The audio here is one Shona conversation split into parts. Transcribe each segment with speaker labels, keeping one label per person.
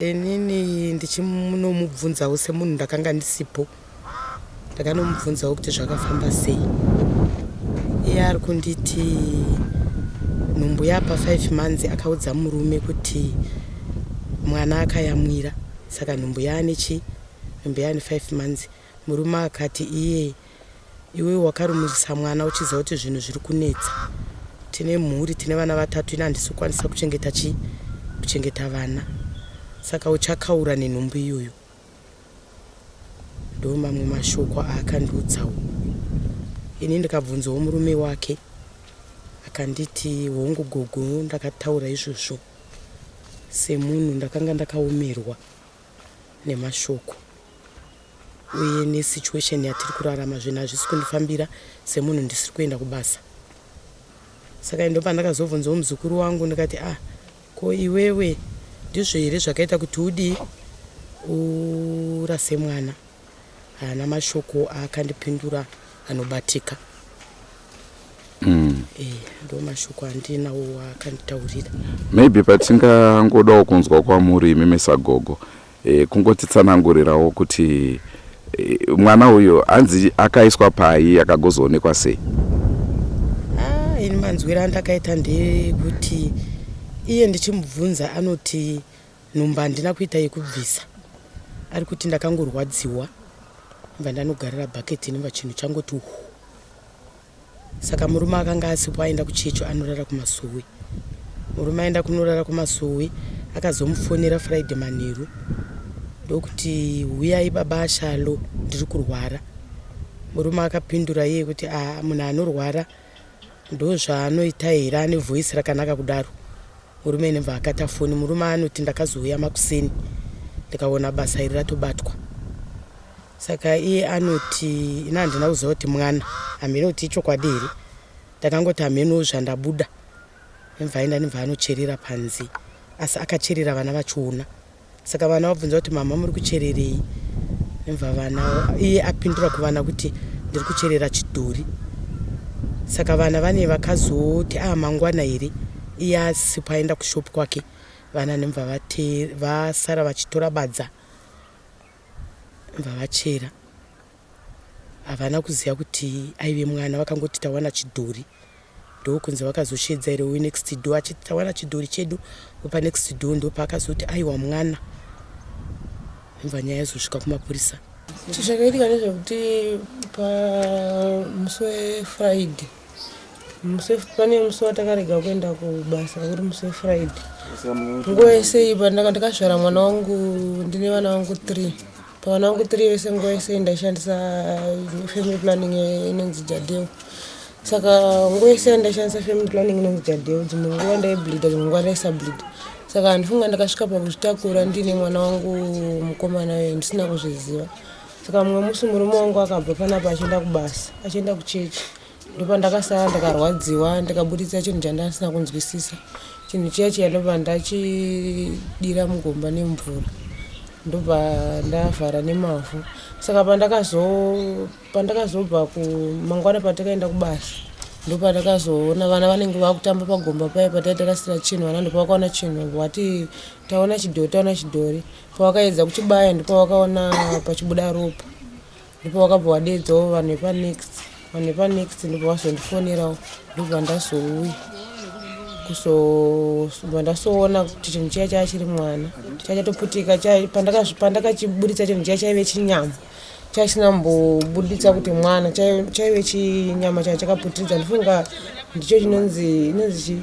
Speaker 1: Inini ndichimunomubvunzawo semunhu ndakanga ndisipo, ndakanomubvunzawo kuti zvakafamba sei. Iye ari kunditi nhumbu yapa 5 months akaudza murume kuti mwana akayamwira, saka nhumbu yaane nhumbu yaane 5 months. Murume akati iwe wakarumurisa mwana uchiziva kuti zvinhu zviri kunetsa, tine mhuri, tine vana 3, ina handisi kukwanisa kuchengeta vana, saka uchakaura nenhumbu iyoyo. Ndo mamwe mashoko aakandiudzawo. Ini ndikabvunzawo murume wake akanditi hongu gogo, ndakataura izvozvo semunhu ndakanga ndakaomerwa nemashoko uye nesituation yatiri kurarama zvinhu hazvisi kundifambira semunhu ndisiri kuenda kubasa. Saka ndo pandakazobvunzawo muzukuru wangu ndikati ko iwewe ndizvo here zvakaita kuti udi urase mwana? Haana mashoko aakandipindura anobatika. Ndo mashoko andinawo aakanditaurira.
Speaker 2: Maybe patingangodawo kunzwa kwamuri memesagogo, kungotitsanangurirawo kuti mwana uyo anzi akaiswa pai, akagozoonekwa sei?
Speaker 1: Ini manzwira andakaita ndekuti iye ndichimubvunza anoti nhumbu handina kuita yekubvisa, ari kuti ndakangorwadziwa mva ndanogarira bhaketini mva chinhu changoti Saka murume akanga asipo aenda kuchecho, anorara kuMasuwi. Murume aenda kunorara kuMasuwi, akazomufonera Friday manheru ndokuti huyai baba ashalo, ndiri kurwara. Murume akapindura iye kuti munhu anorwara ndo zvaanoita here, ane voice rakanaka kudaro. Murume nemva akata foni. Murume anoti ndakazouya makuseni ndikaona basa iri ratobatwa. Saka iye anoti ina handina kuziva kuti mwana hamene kuti ichokwadi here, ndakangoti hamene zvandabuda. Nemva aenda nemva anocherera panze, asi akacherera vana vachiona. Saka vana vabvunza kuti mama muri kuchererei? Nemva vana iye apindura kuvana kuti ndiri kucherera chidhori. Saka vana vane vakazoti mangwana here, iye asipo aenda kushopu kwake. Vana nemva vasara vachitora badza vachera. Havana kuziva kuti aive mwana, vakangoti tawana chidhori. Ndokunzi vakazoshedza here we next door, achiti tawana chidhori chedu upa next door. Ndo paakazoti aiwa mwana. Nemva nyaya yazosvika kumapurisa.
Speaker 3: Zvakaitika ndezvekuti pamusi weFriday, pane musi watakarega kuenda kubasa uri musi weFriday. Nguva yese ndakasvara mwana wangu, ndine vana vangu 3. Pavana vangu 3 vese nguva yese ndaishandisa family planning inonzi Jadeo. Saka nguva yese ndaishandisa family planning inonzi Jadeo, dzimwe nguva ndaibleeda, dzimwe nguva ndaisableeda. Saka handifunga ndakasvika pakuzvitakura ndine mwana wangu mukomana weye ndisina kuzviziva. Saka mumwe musi murume wangu akabva panapa achienda kubasa, achienda kuchechi. Ndopandakasara ndakarwadziwa, ndikabuditsa chinhu chandasina kunzwisisa. Chinhu chiya ndobva ndachidira mugomba nemvura, ndobva ndavhara nemavhu. Saka pandakazobva mangwana patakaenda kubasa, ndopandakazoona vana vanenge vakutamba pagomba paya pataiita takasira chinhu. Vana ndopavakaona chinhu wati taona chidhori. Pavakaedza kuchibaya ndipo vakaona pachibuda ropa. Ndipo vakabva vadedzawo vanhu vepanext ndipo vazondifonerawo. Ndobva ndazouya kubva ndasoona kuti chinhu chiya chachiri mwana chachatoputika. Pandakachibuditsa chinhu chiya chaive chinyama, chasina mbobuditsa kuti mwana, chaive chinyama chakaputiridza. Ndifunga ndicho chinonzi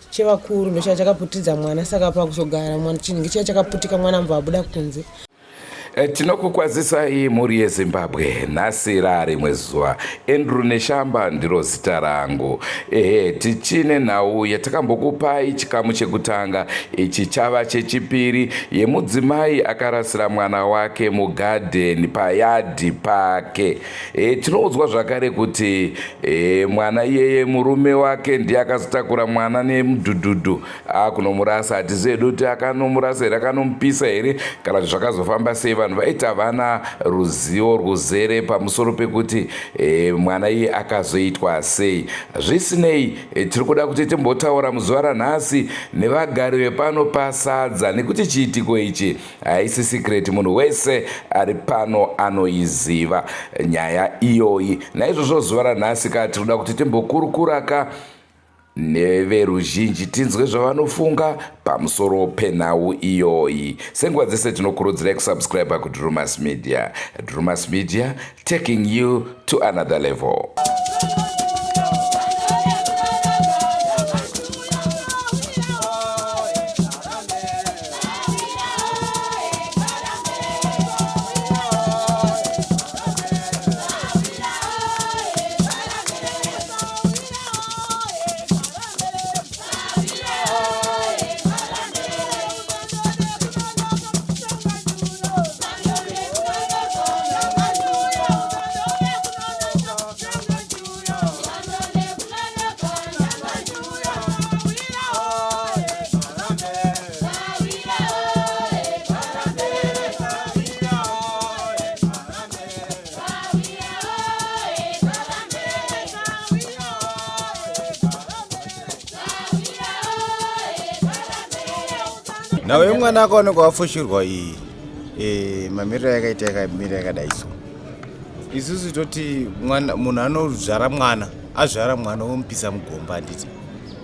Speaker 3: chevakuru ndo chakaputiridza mwana. Saka pakuzogara mwana chinhu chiya chakaputika, mwana mbva abuda kunze.
Speaker 2: Tinokukwazisai muri yeZimbabwe, nhasi rimwe zuva. Andrew Neshamba ndiro zita rangu. Tichine nhau yatakambokupai chikamu chekutanga, ichi chava chechipiri, yemudzimai akarasira mwana wake mugadheni payadhi pake. Tinoudzwa zvakare kuti mwana iyeye murume wake ndiye akazotakura mwana nemudhudhudhu akunomurasa. Hatizivi kuti akanomurasa here, akanomupisa here, kana zvakazofamba sei. vanhu vaiti havana ruzivo ruzere pamusoro pekuti mwana iye akazoitwa sei. Zvisinei, tiri kuda kuti timbotaura muzuva ranhasi nevagari vepano pasadza nekuti chiitiko ichi haisi secret, munhu wese ari pano anoiziva nyaya iyoyi. Naizvozvo zuva ranhasi tiri kuda kuti timbokurukuraka neveruzhinji tinzwe zvavanofunga pamusoro penhau iyoyi. Senguva dzese tinokurudzirai kusubscribe kuDrewmas Media. Drewmas Media, taking you to another level.
Speaker 4: nawe mwana akaoneka wafushirwa iyi mamiriro yakaita yakamira yakadaiso. Isusu toti munhu anozvara mwana azvara mwana omupisa mugomba. Handiti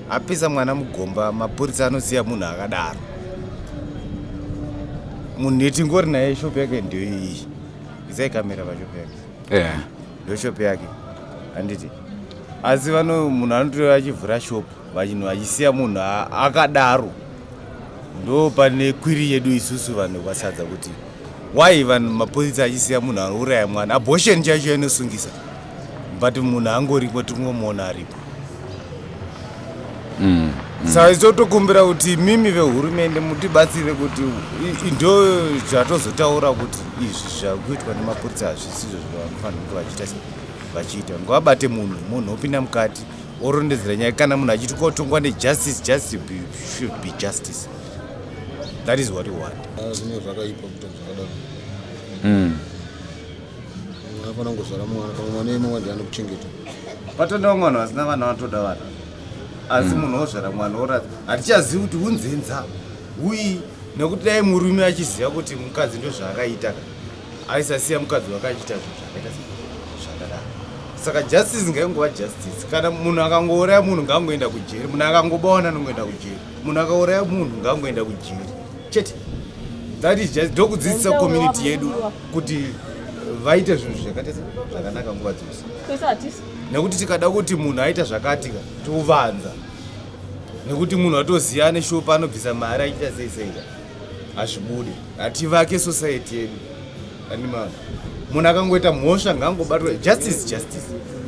Speaker 4: apisa mwana mugomba mapurisa anoziva munhu akadaro. Munhu yetingori naye shopu yake ndio iyi. Isai kamera pashopu yake ndio shopu yake. Handiti asi munhu anotora achivhura shopu vachisiya munhu akadaro. Ndo pane kwiri yedu isusu vanhu vasadza kuti why vanhu mapurisa achisiya munhu anouraya mwana. Abortion chacho inosungisa but munhu angoripo tingomuona aripo. Saka ichotokumbira kuti mimi vehurumende mutibatsire kuti ndo zvatozotaura kuti izvi zvakuitwa nemapurisa hazvisizvo zvavanofanira kuti vachiita. Ngavabate munhu opinda mukati orondedzera nyaya. Kana munhu achiti kotongwa nejustice, justice should be justice. That is what you want.
Speaker 5: Zvine zvakaipa kuti zvakadaro. Unofana kuzvara mwana pamwe mwana imwe ndiye anokuchengeta.
Speaker 4: Patonda mwana asina vana vatoda vana. Asi munhu ozvara mwana ora hatichazivi kuti unzenza uyi nekuti dai murume achiziva kuti mukadzi ndo zvaakaita aisasiya mukadzi wakaita zvakaita zvakadaro. Saka justice ngaingova justice. Kana munhu akangouraya munhu ngaangoenda kujeri. Munhu akangobawana anongoenda kujeri. Munhu akauraya munhu ngaangoenda kujeri chete. That is just ndokudzidzisa community yedu kuti vaite zvinhu zvakaita zvakanaka nguva dzose. Nekuti tikada kuti munhu aita zvakati tovanza. Nekuti munhu atoziva neshopu anobvisa mari achiita sei hazvibude. Hativake society yedu. Munhu akangoita mhosva ngaangobatwa. Justice.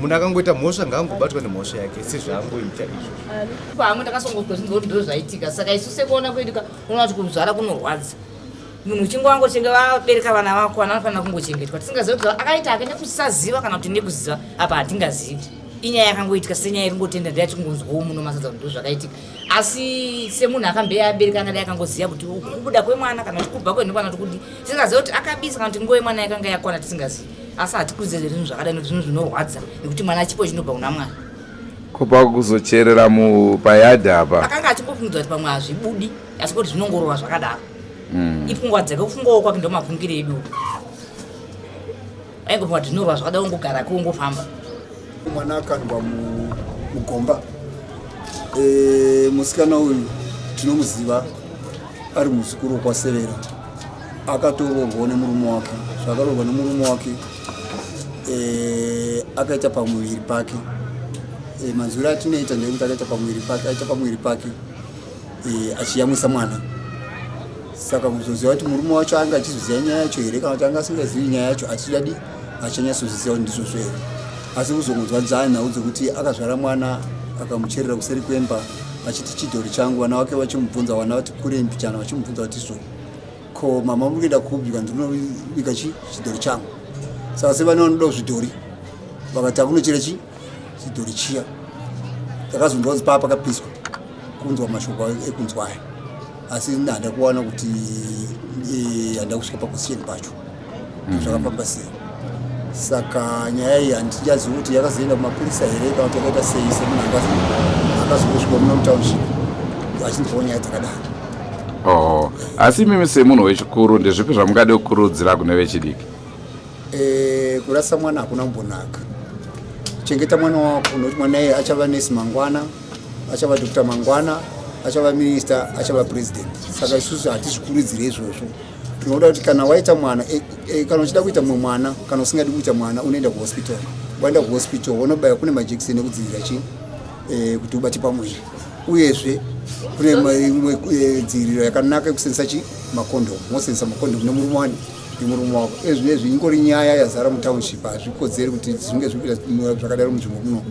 Speaker 4: Munhu akangoita mhosva ngaangobatwa nemhosva yake sezvaangoita izvo.
Speaker 6: Pamwe takasongozwa ndo zvaitika. Saka isu sekuona kwedu unoona kuti kuzvara kunorwadza. Munhu uchingowangochenga vabereka vana vako anofanira kungochengetwa. Tisingazivi kuti akaita akaenda kusaziva kana kuti nekuziva apa hatingazivi. Inyaya yakangoitika senyaya iringotenda ndaya tikungonzwawo muno masadza kuti ndo zvakaitika. Asi semunhu akambe abereka angadai akangoziva kuti kubuda kwemwana kana kuti kubva kwenhu kana kuti kudi. Tisingazivi kuti akabisa kana kuti nguva yemwana yakanga yakwana tisingazivi. Asi hatikuziva zvinhu zvakadai nekuti zvinhu zvinorwadza nekuti mwana chipo chinobva kuna Mwana.
Speaker 2: Kupa kuzocherera payadhi apa.
Speaker 6: Akanga achingopinudza kuti pamwe hazvibudi asi kuti zvinongororwa zvakadaro. Ipfungwa dzake kufungawo kwake ndo mafungiro edu. Aingopinga kuti zvinorwa zvakadaro ungogara kungofamba.
Speaker 5: Mwana akandwa mugomba. Musikana uyu tinomuziva ari muzukuru kwasevera. Akatororwa nemurume wake. Zvakarorwa nemurume wake akaita pamuviri pake. Manzuro atinoita ndekuti akaita pamuviri pake achiyamwisa mwana. Saka kuzoziva kuti murume wacho anga achiziva nyaya yacho here kana kuti anga asingazivi nyaya yacho achidadi achanyatsoziva ndizvo here. Asi kuzongonzwa nzana dzokuti akazvara mwana akamucherera kuseri kwemba achiti chidhori changu. Vana vake vachimubvunza, vana vati kurei mbichana vachimubvunza kuti zvo ko mama muri kuenda kubika ndinobika chidhori changu. Saka sevana vanoda zvidhori vakati akunochera chidhori chiya. Takazonzwa kuti papa akapiswa kunzwa mashoko ekunzwa aya. Asi ndada kuwana kuti handa kusvika paposition pacho zvakafamba sei. Saka nyaya iyi handichazivi kuti yakazoenda kumapurisa here kana kuti yakaita sei semunhu akazongosvika muno mutownship achinzwawo nyaya dzakadaro.
Speaker 2: Asi mimi semunhu wechikuru ndezvipi zvamungade kukurudzira kune vechidiki?
Speaker 5: Kurasa mwana hakuna kumbonaka. Chengeta mwana wako nokuti mwana iye achava nesi mangwana, achava dokta mangwana, achava minister, achava president. Saka isusu hatizvikurudzire izvozvo. Tinoda kuti kana waita mwana kana uchida kuita mumwe mwana kana usingadi kuita mwana unoenda kuhospital. Waenda kuhospital unobaya kune majekiseni ekudzivirira kuti ubate pamwiri. Uyezve kune dziviriro yakanaka yekusenzesa makondomu. Mosenzesa makondomu nemurume wani nemurume wako. Ezvinezvi ingori nyaya yazara mutownship hazvikodzeri kuti zvinge zvakadaro munzvimbo muno.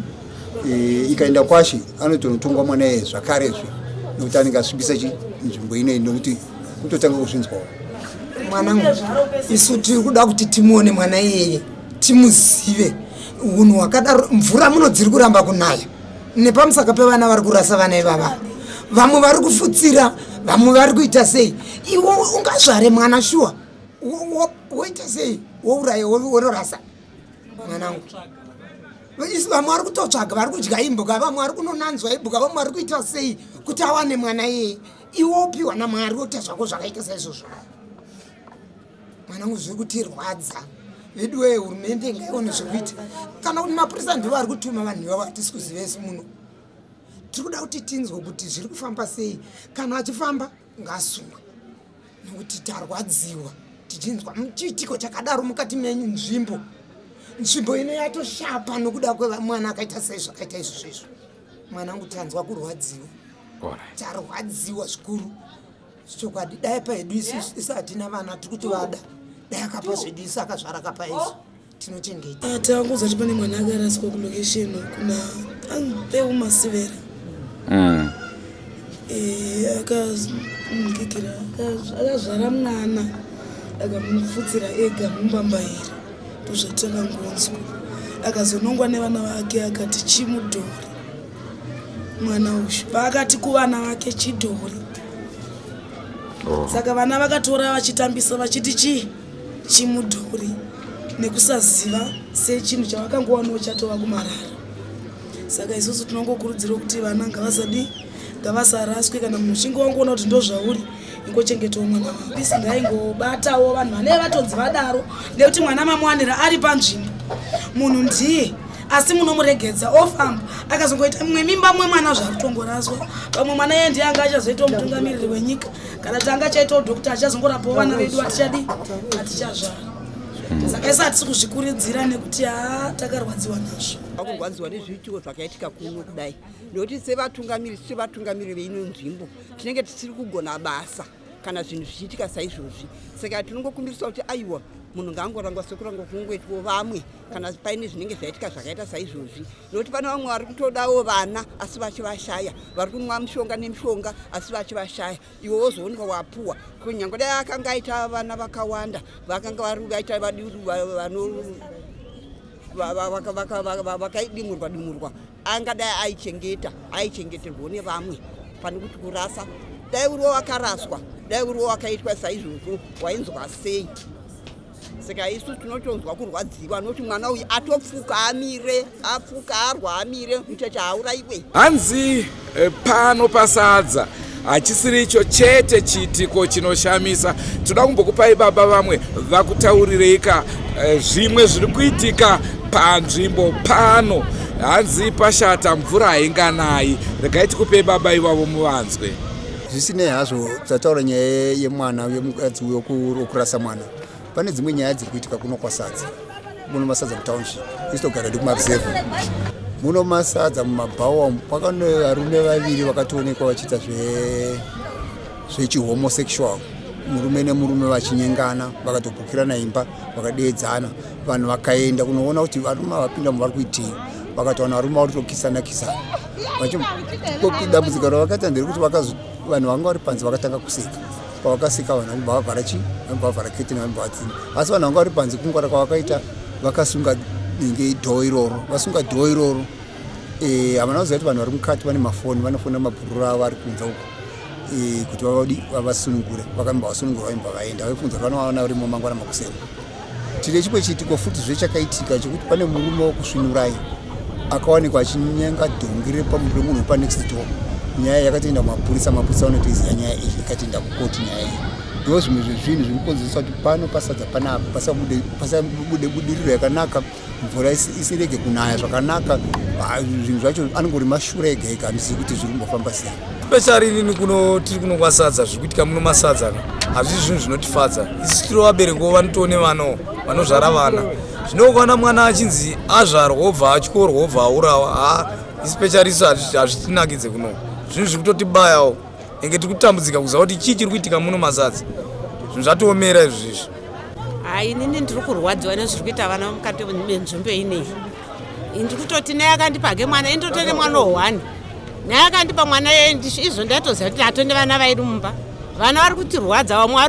Speaker 5: Ikaenda kwashi anotonotongwa mwana iye zvakarezve nokuti anenge asvibisa nzvimbo inoyi nokuti kutotanga kuzvinzwawo.
Speaker 7: Mwanangu, isu tiri kuda kuti timuone mwana iyeye, timuzive. Unhu hwakadaro mvura muno dziri kuramba kunaya. Nepamusaka pevana vari kurasa vana ivava. Vamwe vari kufutsira, vamwe vari kuita sei. Iwo ungazvare mwana shuwa. Woita sei? Wouraya worasa. Mwanangu. Isi vamwe vari kutotsvaga, vari kudya imboga, vamwe vari kunonanzwa imboga, vamwe vari kuita sei kuti awane mwana iyeye. Iwo upiwa naMwari woita zvako zvakaita saizvozvo. Mwanangu zviri kutirwadza. Vedu hurumende ngaione zvekuita. Kana kuti mapurisa ndiwo ari kutuma vanhu ivavo hatisi kuziva isi muno. Tiri kuda kuti tinzwe kuti zviri kufamba sei. Kana achifamba ngaasungwe. Nokuti tarwadziwa. Tichinzwa chiitiko chakadaro mukati menyu nzvimbo ino yatoshapa nokuda kwemwana akaita sei zvakaita izvozvo. Mwanangu tanzwa kurwadziwa. Tarwadziwa zvikuru. Chokwadi dai paedu isu hatina vana tiri kuti vada. Dai akapa zvedu isu akazvara akapa isu tinochengeta.
Speaker 3: Takuza kuti pane mwana akaraswa kulocation kuna Pemudzimai. Akazvara mwana akamufutsira ega mumbambaira ndozvatanga ngonzwa. Akazonongwa nevana vake akati chimudhori. Mwana uyu paakati kuvana vake chidhori. Saka vana vakatora vachitambisa vachiti chimudhori nekusaziva sechinhu chavakangowanawo chatova kumarara. Saka isusu tinongokurudzira kuti vana ngavasaraswe kana munhu uchinge wangoona kuti ndozvauri ingochengetawo mwana wako. Isi ngaingobatawo vanhu vanenge vatonzi vadaro nekuti mwana mamuwanira ari panzvimbo. Munhu ndiye asi munomuregedza ofamba akazongoita mumwe mimba mumwe mwana zvakutongoraswa. Pamwe mwana iye ndiye anga achazoitawo mutungamiriri wenyika kana kuti anga achaitawo dhokota achazongorapawo vana vedu hatichazvara. Saka isi hatisi kuzvikurudzira nekuti takarwadziwa nazvo.
Speaker 8: Kurwadziwa nezviitiko zvakaitika kuno kudai nokuti sevatungamiriri veino nzvimbo tinenge tisiri kugona basa kana zvinhu zvichiitika saizvozvi. Saka tinongokumbirisa kuti aiwa munhu ngaangorangwa sekurangwa kungoitwo vamwe kana paine zvinenge zvaitika zvakaita saizvozvi. Nokuti pane vamwe vari kutodawo vana asi vachivashaya, vari kunwa mishonga nemishonga asi vachivashaya. Iwe wozoonekwa wapuwa. Kunyange dai akanga aita vana vakawanda, vakanga vaita vakaidimurwa angadai aichengeterwawo nevamwe pane kuti kurasa. Dai uriwo wakaraswa, dai uriwo wakaitwa saizvozvo wainzwa sei. Saka isu tinotonzwa kurwadziwa nokuti mwana uyu atopfuka amire mucheche hauraiwe.
Speaker 2: Hanzi pano pasadza hachisiri icho chete chiitiko chinoshamisa. Toda kumbokupai baba vamwe vakutaurireika zvimwe zviri kuitika panzvimbo pano. Hanzi pashata mvura hainganayi. Regai tikupei baba ivavo muvanzwe.
Speaker 5: Zvisinei hazvo tataura nyaya yemwana yemukadzi wokurasa mwana. Pane dzimwe nyaya dziri kuitika kuno kwasadza. Muno masadza mutownship. Isitogara ndi kumaruzevha. Muno masadza mumabhawa pakane varume vaviri vakatoonekwa vachiita zvechihomosexual. Murume nemurume vachinyengana, vakatobhukirana imba, vakadeedzana. Vanhu vakaenda kunoona kuti varume vapinda muvari kuitii. Vakatowana varume vari kutokisana. Dambudziko ravakaita nderekuti vanhu vanga vari panze vakatanga kuseka. Pavakaseka vanhu vanobva vavhara vavhara keteni vanobva vadzima. Asi vanhu vanga vari panze kungwara kwavakaita vakasunga dhoo iroro. Vasunga dhoo iroro. Havana kuziva kuti vanhu vari mukati vane mafoni, vanofonera mabhururu avo ari kunze uko. kuti vavasunungure vakamba vasunungura vaimba vaenda vaibvunza vanovaona uri mumangwana makuseni. Tine chimwe chiitiko futi zvechakaitika chekuti pane murume wokusvinurai akawanikwa achinyenga dhongi repamuri munhu panext door. Nyaya yakatoenda mapurisa vanotoiziva nyaya iyi ikatoenda kukoti nyaya iyi. Ndo zvimwe zvezvinhu zvinokonzeresa kuti pano pasadza panapa pasabude budiriro yakanaka, mvura isirege kunaya zvakanaka. Zvinhu zvacho anongori mashure ega ega, handisi kuti zviri kumbofamba sei.
Speaker 9: Especially inini tiri kuno kwasadza zviri kuitika muno masadza hazvisi zvinhu zvinotifadza. Isi tiri vabereki vanotoone vanawo vanozvara vana. Zvinokuwana mwana achinzi azvarwa obva atyorwa obva aurawa. Especially isu hazvitinakidze kuno. Zvinhu zviri kutotibayawo. Enge tiri kutambudzika kuziva kuti chii chiri kuitika muno masadza. Zvinhu zvatoomera izvizvi.
Speaker 10: Inini ndiri kurwadziwa nezviri kuita vana mukati menzvimbo ineyi. Ndiri kutoti naye akandipage mwana indotore mwana wo1. Naye akandipa mwana izvo ndatoziva kuti hatonde vana vairi mumba. Vana vari kutirwadza, vamwe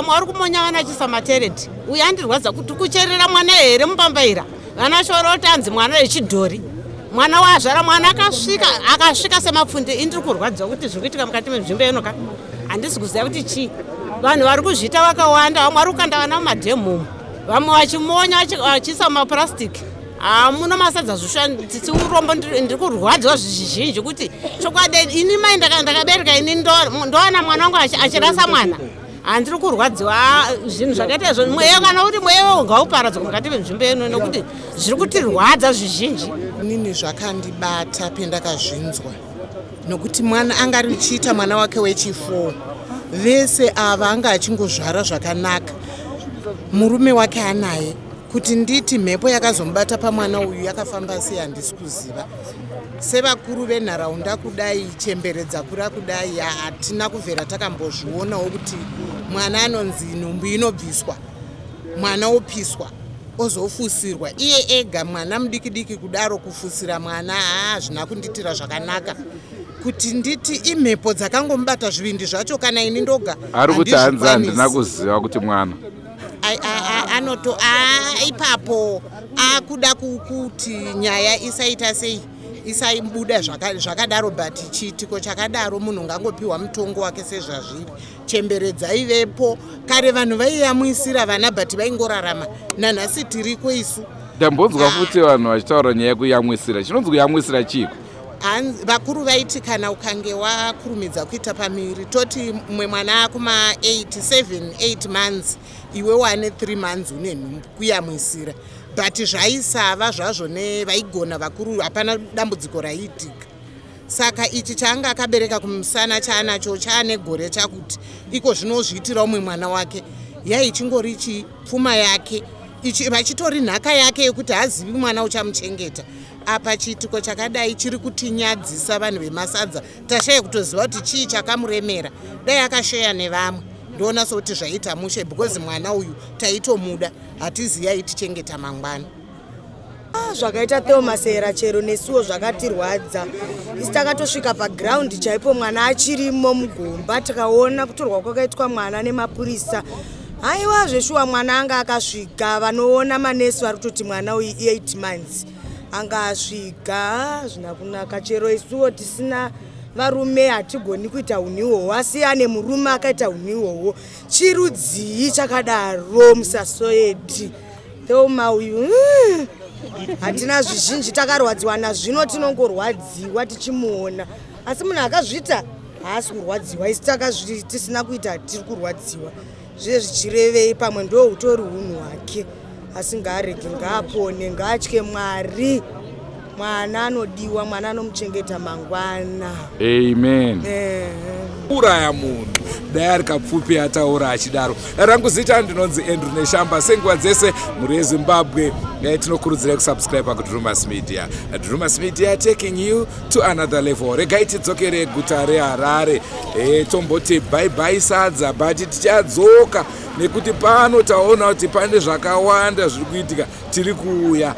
Speaker 10: vari kumonya vana achisa matereti. Uye andirwadza kuti kucherera mwana here mupambaira. Vana shoro tanzi mwana wechidhori. Mwana wazvara mwana akasvika semapfunde. Indiri kurwadziwa kuti zviri kuitika mukati menzvimbo inoka. Handisi kuziva kuti chii. Vanhu vari kuzviita vakawanda, vamwe vari kukanda vana mumadhemu, vamwe vachimonya vachiisa mapurasitiki. Muno masadza zvishandi urombo. Ndiri kurwadziwa zvizhinji kuti chokwadi ini mai ndakabereka ini ndowana mwana wangu achirasa mwana. Handiri kurwadziwa zvinhu zvakaita izvo. Mweya kana kuti mweya ngauparadzwa mukati menzvimbo ino nokuti zviri kutirwadza zvizhinji.
Speaker 11: Inini zvakandibata pendakazvinzwa nokuti mwana anga arichiita mwana wake wechi4 vese ava anga achingozvara zvakanaka. Murume wake anaye kuti nditi mhepo yakazomubata pamwana uyu yakafamba sei handisi kuziva. Sevakuru venharaunda kudai chemberedza kura kudai hatina kuvhera takambozvionawo kuti mwana anonzi nhumbu inobviswa, mwana opiswa ozofusirwa iye ega. Mwana mudiki kudaro kufusira mwana hazvina kunditira zvakanaka. Kuti nditi imhepo dzakangomubata zvivindi zvacho kana ini ndoga
Speaker 2: ari kuti hanzi handina kuziva kuti mwana
Speaker 11: anoto ipapo akuda kuti nyaya isaita sei isaibuda zvakadaro. But chiitiko chakadaro munhu ngangopiwa mutongo wake sezvazviri. Chemberedza ivepo kare vanhu vaiyamwisira vana but vaingorarama. Nanhasi tiriko isu.
Speaker 2: Ndambonzwa futi vanhu vachitaura nyaya yekuyamwisira. Chinonzi kuyamwisira chiko?
Speaker 11: Vakuru vaiti kana ukange wakurumidza kuita pamiri toti mumwe mwana kuma8 months iwe wane 3 months une nhumbu kuyamwisira. But zvaisava zvazvo nevaigona vakuru, hapana dambudziko raiitika. Saka ichi chaanga akabereka kumusana chaanacho chaane gore chakuti iko zvinozviitira umwe mwana wake yaichingori chipfuma yake vachitori nhaka yake yekuti hazivi mwana uchamuchengeta. Apa chiitiko chakadai chiri kutinyadzisa vanhu vemasadza. Tashaya kutoziva kuti chii chakamuremera. Dai akasheya nevamwe ndoona sokuti zvaita mushe because mwana uyu taitomuda hatizivi aitichengeta mangwana.
Speaker 12: Zvakaita Pemudzimai chero nesuwo zvakatirwadza. Isi takatosvika paground chaipo mwana achirimo mugomba tikaona kutorwa kwakaitwa mwana nemapurisa. Haiwa zveshuwa mwana anga akasvika, vanoona manesi vari kutoti mwana uyu 8 months. Anga asvika zvina kunaka. Chero isuwo tisina varume hatigoni kuita unhu ihwohwo, asi ane murume akaita unhu ihwohwo. Chirudzii chakadaro musasoedi. Pemudzimai uyu hatina zvizhinji takarwadziwa nazvino, tinongorwadziwa tichimuona. Asi munhu akazviita haasi kurwadziwa, isi tisina kuita tiri kurwadziwa. Zviye zvichirevei pamwe ndo utori unhu hwake. Asi ngaarege, ngaapone, ngaatye Mwari. Mwana anodiwa, mwana anomuchengeta mangwana.
Speaker 2: Amen.
Speaker 9: Uraya munhu dai ari kapfupi ataura achidaro. Rangu zita ndinonzi Andrew Neshamba. Senguva dzese muri yeZimbabwe tinokurudzirai kusubscribe kuDrewmas Media. Drewmas Media taking you to another level. Regai tidzokere guta reHarare. Tomboti bye bye Sadza, but tichadzoka nekuti pano taona kuti pane zvakawanda zviri kuitika. Tiri kuuya.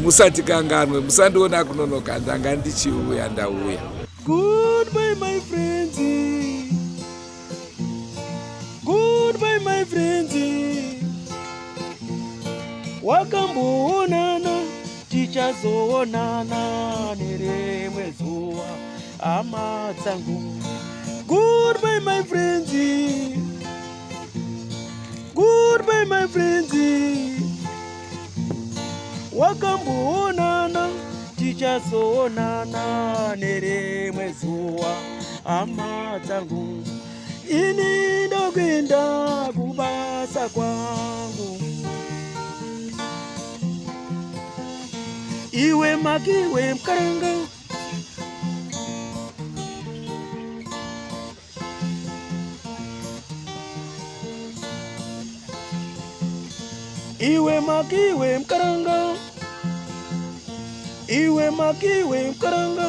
Speaker 9: Musatikanganwe, musandiona kunonoka, ndanga ndichiuya ndauya.
Speaker 13: Goodbye my friends. Goodbye my friends. Wakamboonana tichazoonana nerimwe zuva hama dzangu. Goodbye Goodbye, my friends. Goodbye, my friends. Wakamboonana, tichazoonana nerimwe zuwa. Hama dzangu, ini ndokwenda kubasa kwangu. Iwe makiwe mkaranga, iwe makiwe mkaranga, iwe makiwe mkaranga.